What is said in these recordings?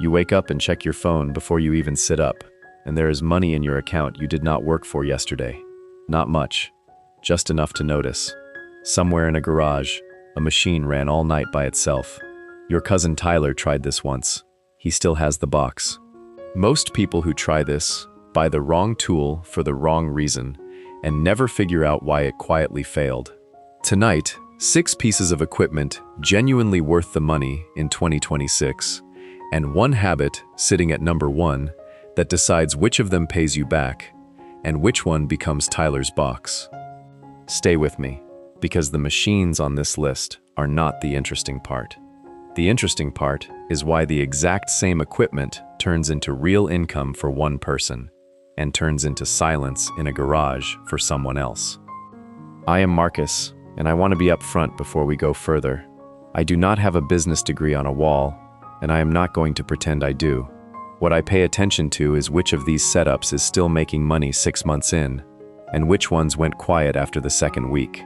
You wake up and check your phone before you even sit up, and there is money in your account you did not work for yesterday. Not much, just enough to notice. Somewhere in a garage, a machine ran all night by itself. Your cousin Tyler tried this once. He still has the box. Most people who try this buy the wrong tool for the wrong reason and never figure out why it quietly failed. Tonight, 6 pieces of equipment genuinely worth the money in 2026, and one habit sitting at number 1 that decides which of them pays you back and which one becomes Tyler's box. Stay with me, because the machines on this list are not the interesting part. The interesting part is why the exact same equipment turns into real income for one person and turns into silence in a garage for someone else. I am Marcus, and I want to be upfront before we go further. I do not have a business degree on a wall, and I am not going to pretend I do. What I pay attention to is which of these setups is still making money 6 months in, and which ones went quiet after the second week.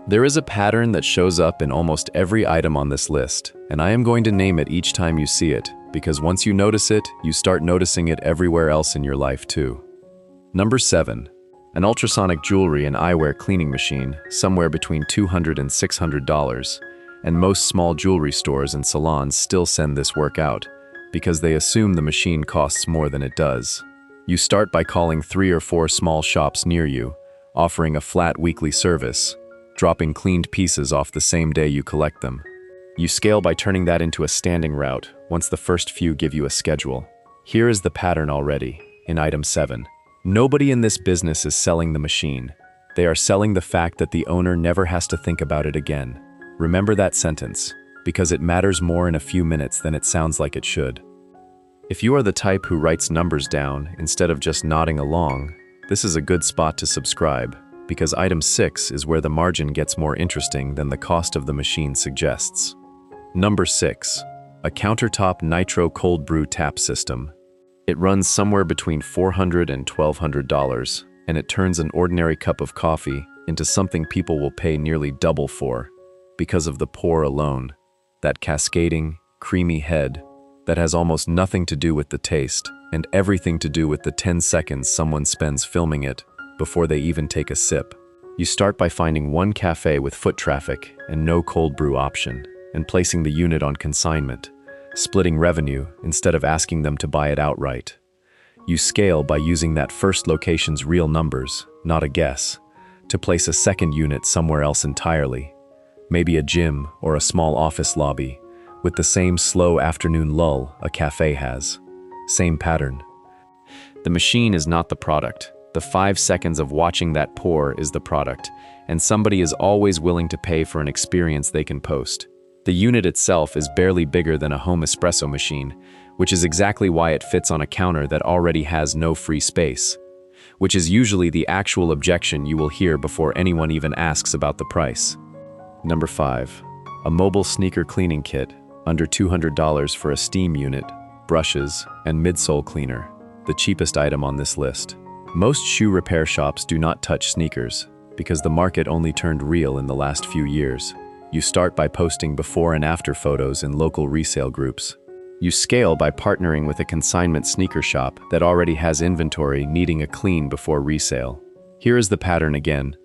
There is a pattern that shows up in almost every item on this list, and I am going to name it each time you see it, because once you notice it, you start noticing it everywhere else in your life too. Number 7. An ultrasonic jewelry and eyewear cleaning machine, somewhere between $200 and $600, and most small jewelry stores and salons still send this work out, because they assume the machine costs more than it does. You start by calling 3 or 4 small shops near you, offering a flat weekly service, dropping cleaned pieces off the same day you collect them. You scale by turning that into a standing route once the first few give you a schedule. Here is the pattern already, in item 7. Nobody in this business is selling the machine. They are selling the fact that the owner never has to think about it again. Remember that sentence, because it matters more in a few minutes than it sounds like it should. If you are the type who writes numbers down instead of just nodding along, this is a good spot to subscribe, because item 6 is where the margin gets more interesting than the cost of the machine suggests. Number 6. A countertop nitro cold brew tap system. It runs somewhere between $400 and $1,200, and it turns an ordinary cup of coffee into something people will pay nearly double for, because of the pour alone, that cascading, creamy head that has almost nothing to do with the taste and everything to do with the 10 seconds someone spends filming it before they even take a sip. You start by finding one cafe with foot traffic and no cold brew option, and placing the unit on consignment, splitting revenue instead of asking them to buy it outright. You scale by using that first location's real numbers, not a guess, to place a second unit somewhere else entirely, maybe a gym or a small office lobby, with the same slow afternoon lull a cafe has. Same pattern. The machine is not the product. The 5 seconds of watching that pour is the product, and somebody is always willing to pay for an experience they can post. The unit itself is barely bigger than a home espresso machine, which is exactly why it fits on a counter that already has no free space, which is usually the actual objection you will hear before anyone even asks about the price. Number 5. A mobile sneaker cleaning kit, under $200 for a steam unit, brushes, and midsole cleaner, the cheapest item on this list. Most shoe repair shops do not touch sneakers, because the market only turned real in the last few years. You start by posting before and after photos in local resale groups. You scale by partnering with a consignment sneaker shop that already has inventory needing a clean before resale. Here is the pattern again.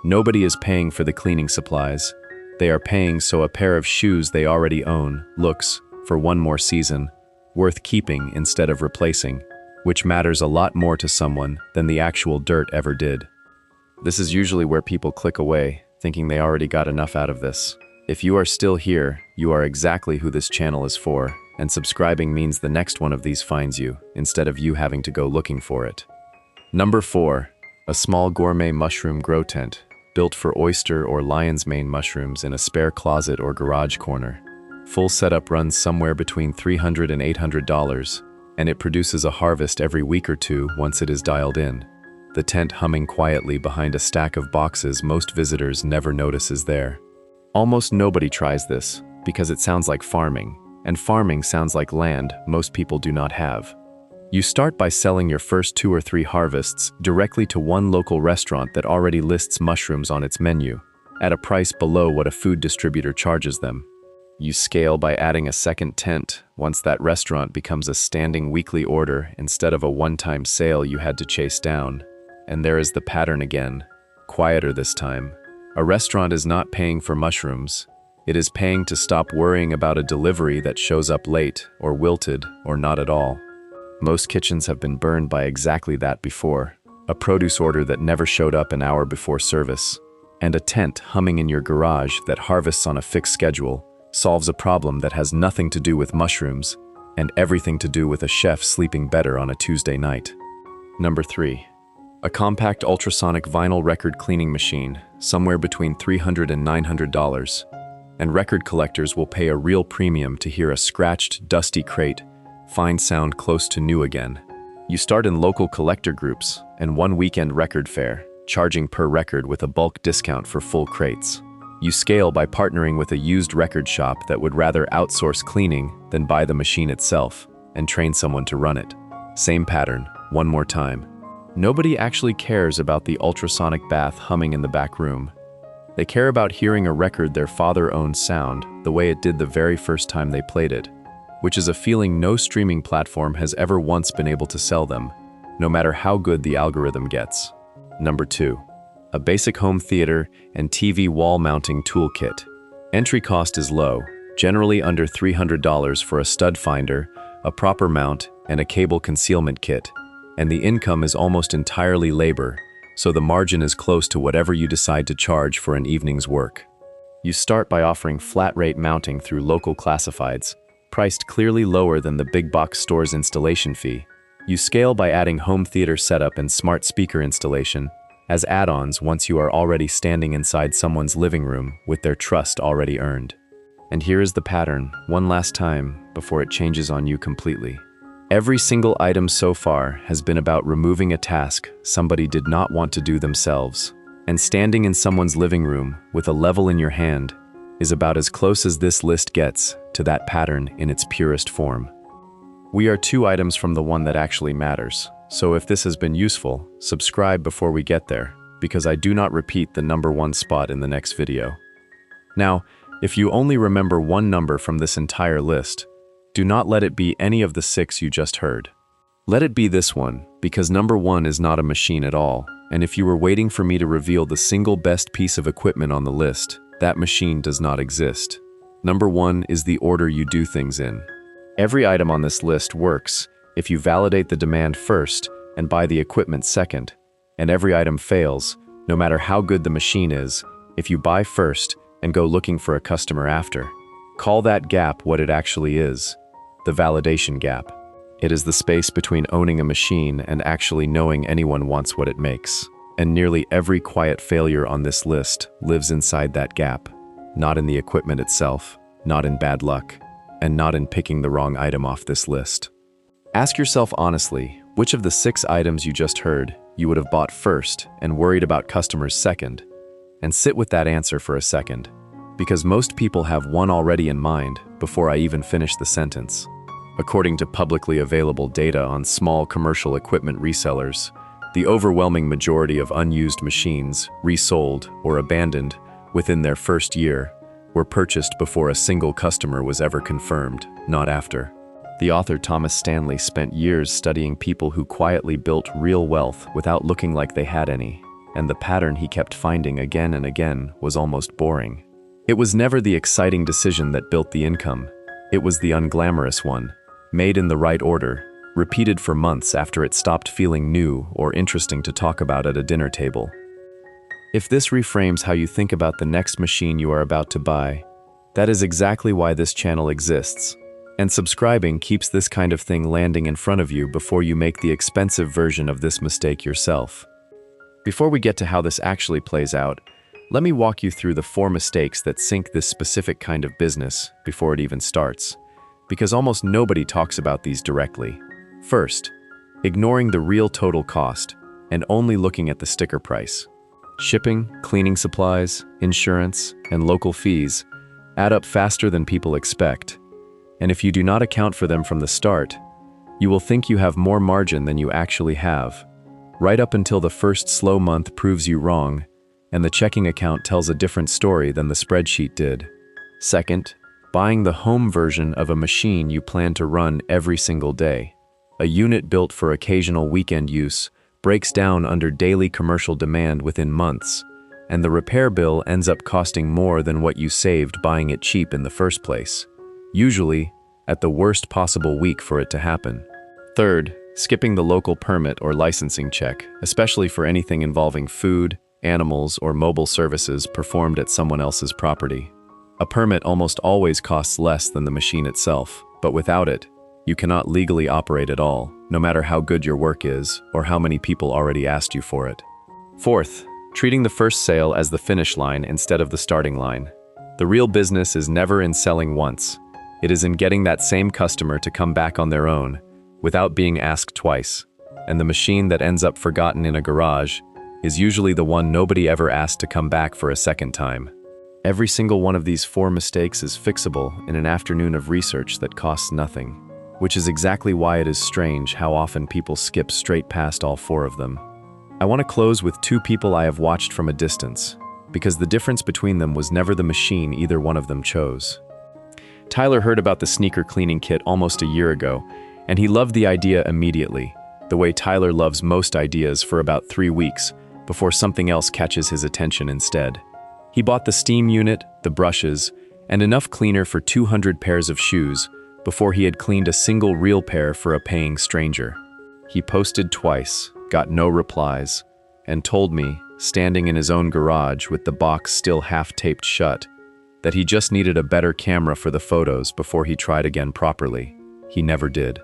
Nobody is paying for the cleaning supplies. They are paying so a pair of shoes they already own looks, for one more season, worth keeping instead of replacing, which matters a lot more to someone than the actual dirt ever did. This is usually where people click away, thinking they already got enough out of this. If you are still here, you are exactly who this channel is for, and subscribing means the next one of these finds you, instead of you having to go looking for it. Number 4. A small gourmet mushroom grow tent, built for oyster or lion's mane mushrooms in a spare closet or garage corner. Full setup runs somewhere between $300 and $800, and it produces a harvest every week or two once it is dialed in. The tent humming quietly behind a stack of boxes most visitors never notice is there. Almost nobody tries this, because it sounds like farming, and farming sounds like land most people do not have. You start by selling your first 2 or 3 harvests directly to one local restaurant that already lists mushrooms on its menu, at a price below what a food distributor charges them. You scale by adding a second tent once that restaurant becomes a standing weekly order instead of a one-time sale you had to chase down. And there is the pattern again, quieter this time. A restaurant is not paying for mushrooms. It is paying to stop worrying about a delivery that shows up late or wilted or not at all. Most kitchens have been burned by exactly that before. A produce order that never showed up an hour before service. And a tent humming in your garage that harvests on a fixed schedule solves a problem that has nothing to do with mushrooms and everything to do with a chef sleeping better on a Tuesday night. Number 3. A compact ultrasonic vinyl record cleaning machine, somewhere between $300 and $900. And record collectors will pay a real premium to hear a scratched, dusty crate find sound close to new again. You start in local collector groups and one weekend record fair, charging per record with a bulk discount for full crates. You scale by partnering with a used record shop that would rather outsource cleaning than buy the machine itself and train someone to run it. Same pattern, one more time. Nobody actually cares about the ultrasonic bath humming in the back room. They care about hearing a record their father owned sound the way it did the very first time they played it, which is a feeling no streaming platform has ever once been able to sell them, no matter how good the algorithm gets. Number 2. A basic home theater and TV wall mounting toolkit. Entry cost is low, generally under $300 for a stud finder, a proper mount, and a cable concealment kit. And the income is almost entirely labor, so the margin is close to whatever you decide to charge for an evening's work. You start by offering flat-rate mounting through local classifieds, priced clearly lower than the big box store's installation fee. You scale by adding home theater setup and smart speaker installation as add-ons once you are already standing inside someone's living room with their trust already earned. And here is the pattern, one last time, before it changes on you completely. Every single item so far has been about removing a task somebody did not want to do themselves. And standing in someone's living room with a level in your hand is about as close as this list gets to that pattern in its purest form. We are 2 items from the one that actually matters, so if this has been useful, subscribe before we get there, because I do not repeat the number 1 spot in the next video. Now, if you only remember one number from this entire list, do not let it be any of the 6 you just heard. Let it be this one, because number 1 is not a machine at all, and if you were waiting for me to reveal the single best piece of equipment on the list, that machine does not exist. Number 1 is the order you do things in. Every item on this list works if you validate the demand first and buy the equipment second, and every item fails, no matter how good the machine is, if you buy first and go looking for a customer after. Call that gap what it actually is, the validation gap. It is the space between owning a machine and actually knowing anyone wants what it makes. And nearly every quiet failure on this list lives inside that gap, not in the equipment itself, not in bad luck, and not in picking the wrong item off this list. Ask yourself honestly, which of the 6 items you just heard you would have bought first and worried about customers second? And sit with that answer for a second, because most people have one already in mind before I even finish the sentence. According to publicly available data on small commercial equipment resellers, the overwhelming majority of unused machines, resold or abandoned within their first year, were purchased before a single customer was ever confirmed, not after. The author Thomas Stanley spent years studying people who quietly built real wealth without looking like they had any, and the pattern he kept finding again and again was almost boring. It was never the exciting decision that built the income. It was the unglamorous one, made in the right order, repeated for months after it stopped feeling new or interesting to talk about at a dinner table. If this reframes how you think about the next machine you are about to buy, that is exactly why this channel exists. And subscribing keeps this kind of thing landing in front of you before you make the expensive version of this mistake yourself. Before we get to how this actually plays out, let me walk you through the 4 mistakes that sink this specific kind of business before it even starts, because almost nobody talks about these directly. First, ignoring the real total cost and only looking at the sticker price. Shipping, cleaning supplies, insurance, and local fees add up faster than people expect, and if you do not account for them from the start, you will think you have more margin than you actually have, right up until the first slow month proves you wrong and the checking account tells a different story than the spreadsheet did. Second, buying the home version of a machine you plan to run every single day. A unit built for occasional weekend use breaks down under daily commercial demand within months, and the repair bill ends up costing more than what you saved buying it cheap in the first place, usually at the worst possible week for it to happen. Third, skipping the local permit or licensing check, especially for anything involving food, animals, or mobile services performed at someone else's property. A permit almost always costs less than the machine itself, but without it, you cannot legally operate at all, no matter how good your work is or how many people already asked you for it. Fourth, treating the first sale as the finish line instead of the starting line. The real business is never in selling once. It is in getting that same customer to come back on their own, without being asked twice. And the machine that ends up forgotten in a garage is usually the one nobody ever asked to come back for a second time. Every single one of these 4 mistakes is fixable in an afternoon of research that costs nothing, which is exactly why it is strange how often people skip straight past all 4 of them. I want to close with 2 people I have watched from a distance, because the difference between them was never the machine either one of them chose. Tyler heard about the sneaker cleaning kit almost a year ago, and he loved the idea immediately, the way Tyler loves most ideas for about 3 weeks before something else catches his attention instead. He bought the steam unit, the brushes, and enough cleaner for 200 pairs of shoes before he had cleaned a single real pair for a paying stranger. He posted twice, got no replies, and told me, standing in his own garage with the box still half-taped shut, that he just needed a better camera for the photos before he tried again properly. He never did.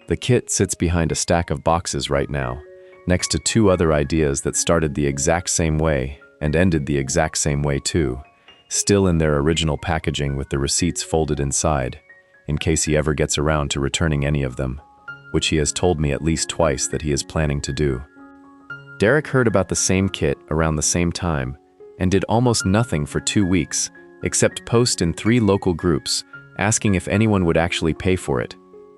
The kit sits behind a stack of boxes right now, next to 2 other ideas that started the exact same way and ended the exact same way too, still in their original packaging with the receipts folded inside, in case he ever gets around to returning any of them, which he has told me at least twice that he is planning to do. Derek heard about the same kit around the same time and did almost nothing for 2 weeks except post in 3 local groups asking if anyone would actually pay for it,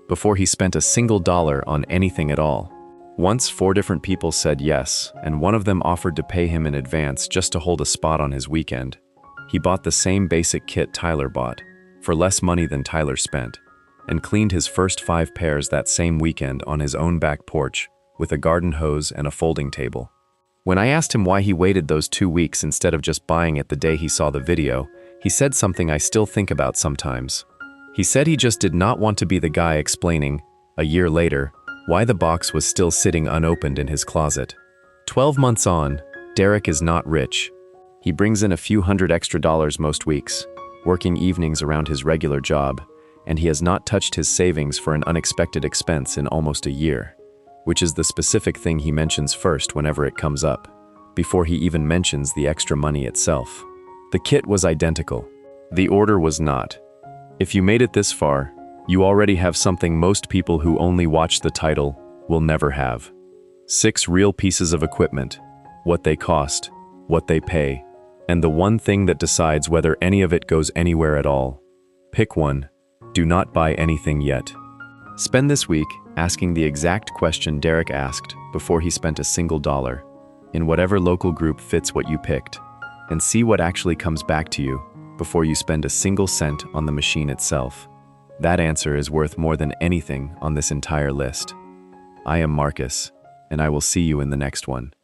before he spent a single dollar on anything at all. Once 4 different people said yes, and one of them offered to pay him in advance just to hold a spot on his weekend. He bought the same basic kit Tyler bought, for less money than Tyler spent, and cleaned his first 5 pairs that same weekend on his own back porch with a garden hose and a folding table. When I asked him why he waited those 2 weeks instead of just buying it the day he saw the video, he said something I still think about sometimes. He said he just did not want to be the guy explaining, a year later, why the box was still sitting unopened in his closet. 12 months on, Derek is not rich. He brings in a few $100 extra most weeks, working evenings around his regular job, and he has not touched his savings for an unexpected expense in almost a year, which is the specific thing he mentions first whenever it comes up, before he even mentions the extra money itself. The kit was identical. The order was not. If you made it this far, you already have something most people who only watch the title will never have. 6 real pieces of equipment, what they cost, what they pay, and the one thing that decides whether any of it goes anywhere at all. Pick one. Do not buy anything yet. Spend this week asking the exact question Derek asked before he spent a single dollar, in whatever local group fits what you picked, and see what actually comes back to you before you spend a single cent on the machine itself. That answer is worth more than anything on this entire list. I am Marcus, and I will see you in the next one.